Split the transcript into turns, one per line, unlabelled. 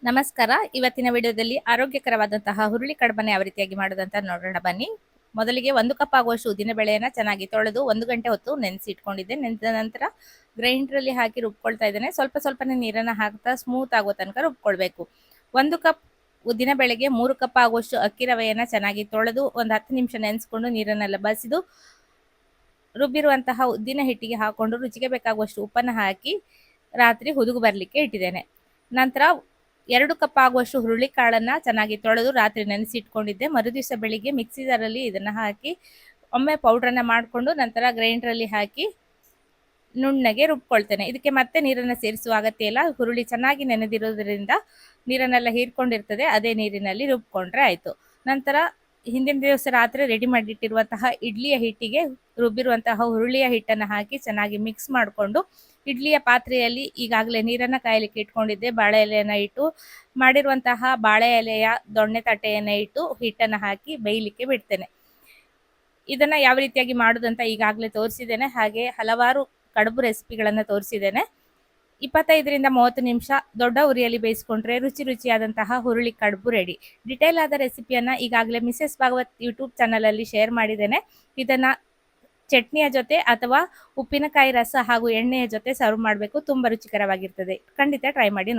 ನಮಸ್ಕಾರ. ಇವತ್ತಿನ ವಿಡಿಯೋದಲ್ಲಿ ಆರೋಗ್ಯಕರವಾದಂತಹ ಹುರುಳಿ ಕಡುಬನ್ನ ಯಾವ ರೀತಿಯಾಗಿ ಮಾಡೋದಂತ ನೋಡೋಣ ಬನ್ನಿ. ಮೊದಲಿಗೆ 1 ಕಪ್ ಆಗುವಷ್ಟು ಉದ್ದಿನ ಬೇಳೆಯನ್ನ ಚೆನ್ನಾಗಿ ತೊಳೆದು 1 ಗಂಟೆ ಹೊತ್ತು ನೆನೆಸಿ ಇಟ್ಕೊಂಡಿದ್ದೆ. ನೆನೆದ ನಂತರ ಗ್ರೈಂಡರಲ್ಲಿ ಹಾಕಿ ರುಬ್ಕೊಳ್ತಾ ಇದ್ದೇನೆ. ಸ್ವಲ್ಪ ಸ್ವಲ್ಪನೇ ನೀರನ್ನು ಹಾಕ್ತಾ ಸ್ಮೂತ್ ಆಗೋ ತನಕ ರುಬ್ಕೊಳ್ಬೇಕು. 1 ಕಪ್ ಉದ್ದಿನ ಬೇಳೆಗೆ 3 ಕಪ್ ಆಗುವಷ್ಟು ಅಕ್ಕಿ ರವೆಯನ್ನ ಚೆನ್ನಾಗಿ ತೊಳೆದು ಒಂದು 10 ನಿಮಿಷ ನೆನೆಸ್ಕೊಂಡು ನೀರನ್ನೆಲ್ಲ ಬಸಿದು ರುಬ್ಬಿರುವಂತಹ ಉದ್ದಿನ ಹಿಟ್ಟಿಗೆ ಹಾಕೊಂಡು ರುಚಿಗೆ ಬೇಕಾಗುವಷ್ಟು ಉಪ್ಪನ್ನು ಹಾಕಿ ರಾತ್ರಿ ಹುದುಗು ಬರಲಿಕ್ಕೆ ಇಟ್ಟಿದ್ದೇನೆ. ನಂತರ 2 ಕಪ್ ಆಗುವಷ್ಟು ಹುರುಳಿ ಕಾಳನ್ನ ಚೆನ್ನಾಗಿ ತೊಳೆದು ರಾತ್ರಿ ನೆನೆಸಿಟ್ಕೊಂಡಿದ್ದೆ. ಮರುದಿವಸ ಬೆಳಿಗ್ಗೆ ಮಿಕ್ಸಿ ಜಾರಲ್ಲಿ ಇದನ್ನ ಹಾಕಿ ಒಮ್ಮೆ ಪೌಡ್ರನ್ನ ಮಾಡಿಕೊಂಡು ನಂತರ ಗ್ರೈಂಡ್ರಲ್ಲಿ ಹಾಕಿ ನುಣ್ಣಗೆ ರುಬ್ಕೊಳ್ತೇನೆ. ಇದಕ್ಕೆ ಮತ್ತೆ ನೀರನ್ನು ಸೇರಿಸುವ ಅಗತ್ಯ ಇಲ್ಲ. ಹುರುಳಿ ಚೆನ್ನಾಗಿ ನೆನೆದಿರೋದ್ರಿಂದ ನೀರನ್ನೆಲ್ಲ ಹೀರ್ಕೊಂಡಿರ್ತದೆ. ಅದೇ ನೀರಿನಲ್ಲಿ ರುಬ್ಕೊಂಡ್ರೆ ಆಯ್ತು. ನಂತರ ಹಿಂದಿನ ದಿವಸ ರಾತ್ರಿ ರೆಡಿ ಮಾಡಿಟ್ಟಿರುವಂತಹ ಇಡ್ಲಿಯ ಹಿಟ್ಟಿಗೆ ರುಬ್ಬಿರುವಂತಹ ಹುರುಳಿಯ ಹಿಟ್ಟನ್ನು ಹಾಕಿ ಚೆನ್ನಾಗಿ ಮಿಕ್ಸ್ ಮಾಡಿಕೊಂಡು ಇಡ್ಲಿಯ ಪಾತ್ರೆಯಲ್ಲಿ ಈಗಾಗಲೇ ನೀರನ್ನು ಕಾಯಲಿಕ್ಕೆ ಇಟ್ಕೊಂಡಿದ್ದೆ. ಬಾಳೆ ಎಲೆಯನ್ನು ಇಟ್ಟು ಮಾಡಿರುವಂತಹ ಬಾಳೆ ಎಲೆಯ ದೊಣ್ಣೆ ತಟ್ಟೆಯನ್ನು ಇಟ್ಟು ಹಿಟ್ಟನ್ನು ಹಾಕಿ ಬೇಯಲಿಕ್ಕೆ ಬಿಡ್ತೇನೆ. ಇದನ್ನ ಯಾವ ರೀತಿಯಾಗಿ ಮಾಡೋದಂತ ಈಗಾಗಲೇ ತೋರಿಸಿದ್ದೇನೆ. ಹಾಗೆ ಹಲವಾರು ಕಡುಬು ರೆಸಿಪಿಗಳನ್ನು ತೋರಿಸಿದ್ದೇನೆ. 25ರಿಂದ 30 ನಿಮಿಷ ದೊಡ್ಡ ಉರಿಯಲ್ಲಿ ಬೇಯಿಸ್ಕೊಂಡ್ರೆ ರುಚಿಯಾದಂತಹ ಹುರುಳಿ ಕಡುಬು ರೆಡಿ. ಡಿಟೇಲ್ ಆದ ರೆಸಿಪಿಯನ್ನ ಈಗಾಗಲೇ ಮಿಸೆಸ್ ಭಾಗವತ್ ಯೂಟ್ಯೂಬ್ ಚಾನಲ್ ಅಲ್ಲಿ ಶೇರ್ ಮಾಡಿದ್ದೇನೆ. ಇದನ್ನ ಚಟ್ನಿಯ ಜೊತೆ ಅಥವಾ ಉಪ್ಪಿನಕಾಯಿ ರಸ ಹಾಗೂ ಎಣ್ಣೆಯ ಜೊತೆ ಸರ್ವ್ ಮಾಡಬೇಕು. ತುಂಬಾ ರುಚಿಕರವಾಗಿರ್ತದೆ. ಖಂಡಿತ ಟ್ರೈ ಮಾಡಿ ನೋಡಿ.